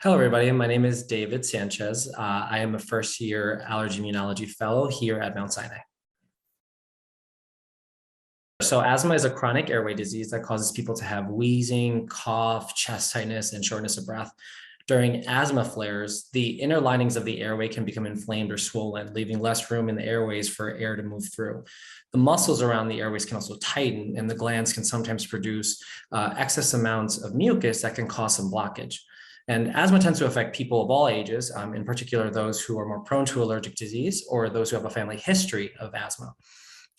Hello, everybody. My name is David Sanchez. I am a first-year allergy immunology fellow here at Mount Sinai. So asthma is a chronic airway disease that causes people to have wheezing, cough, chest tightness, and shortness of breath. During asthma flares, the inner linings of the airway can become inflamed or swollen, leaving less room in the airways for air to move through. The muscles around the airways can also tighten, and the glands can sometimes produce excess amounts of mucus that can cause some blockage. And asthma tends to affect people of all ages, in particular those who are more prone to allergic disease or those who have a family history of asthma.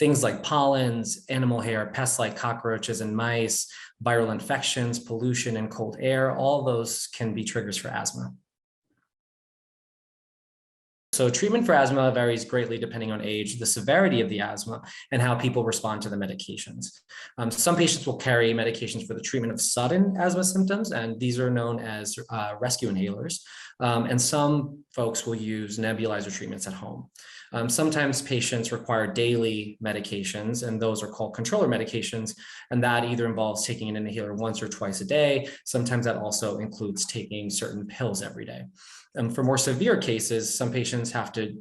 Things like pollens, animal hair, pests like cockroaches and mice, viral infections, pollution, and cold air, all those can be triggers for asthma. So treatment for asthma varies greatly depending on age, the severity of the asthma, and how people respond to the medications. Some patients will carry medications for the treatment of sudden asthma symptoms, and these are known as rescue inhalers. And some folks will use nebulizer treatments at home. Sometimes patients require daily medications, and those are called controller medications, and that either involves taking an inhaler once or twice a day. Sometimes that also includes taking certain pills every day. For more severe cases, some patients have to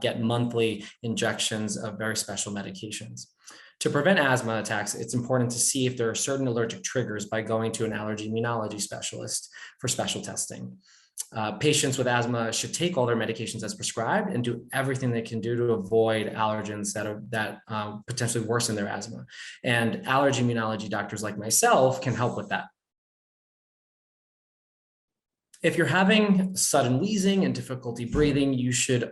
get monthly injections of very special medications. To prevent asthma attacks, it's important to see if there are certain allergic triggers by going to an allergy immunology specialist for special testing. Patients with asthma should take all their medications as prescribed and do everything they can do to avoid allergens that potentially worsen their asthma. And allergy immunology doctors like myself can help with that. If you're having sudden wheezing and difficulty breathing, you should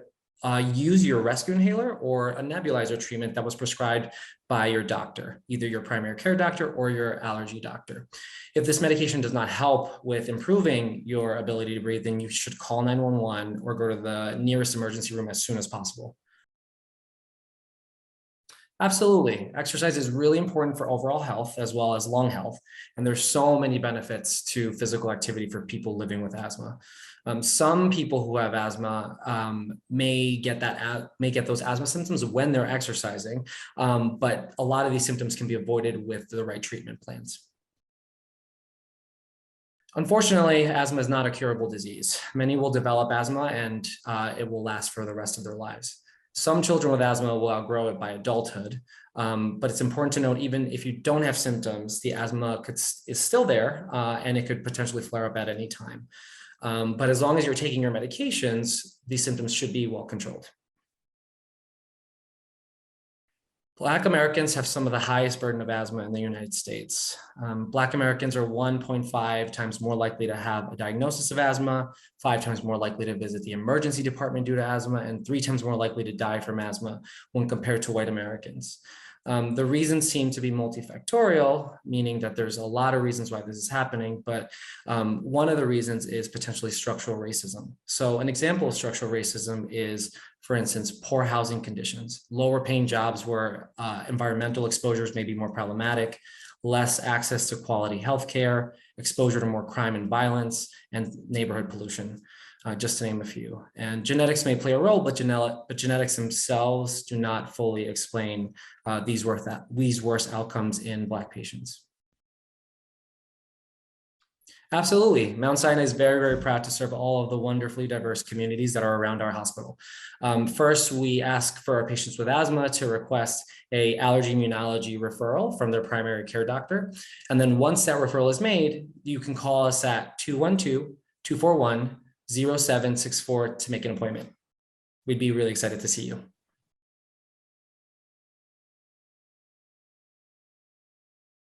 use your rescue inhaler or a nebulizer treatment that was prescribed by your doctor, either your primary care doctor or your allergy doctor. If this medication does not help with improving your ability to breathe, then you should call 911 or go to the nearest emergency room as soon as possible. Absolutely. Exercise is really important for overall health as well as lung health. And there's so many benefits to physical activity for people living with asthma. Some people who have asthma may get those asthma symptoms when they're exercising, but a lot of these symptoms can be avoided with the right treatment plans. Unfortunately, asthma is not a curable disease. Many will develop asthma and it will last for the rest of their lives. Some children with asthma will outgrow it by adulthood, but it's important to note, even if you don't have symptoms, the asthma is still there and it could potentially flare up at any time. But as long as you're taking your medications, these symptoms should be well controlled. Black Americans have some of the highest burden of asthma in the United States. Black Americans are 1.5 times more likely to have a diagnosis of asthma, 5 times more likely to visit the emergency department due to asthma, and 3 times more likely to die from asthma when compared to white Americans. The reasons seem to be multifactorial, meaning that there's a lot of reasons why this is happening, but one of the reasons is potentially structural racism. So an example of structural racism is, for instance, poor housing conditions, lower paying jobs where environmental exposures may be more problematic, less access to quality healthcare, exposure to more crime and violence, and neighborhood pollution. Just to name a few. And genetics may play a role, but genetics themselves do not fully explain these worse outcomes in Black patients. Absolutely. Mount Sinai is very, very proud to serve all of the wonderfully diverse communities that are around our hospital. First, we ask for our patients with asthma to request an allergy immunology referral from their primary care doctor. And then once that referral is made, you can call us at 212-241-0764 to make an appointment. We'd be really excited to see you.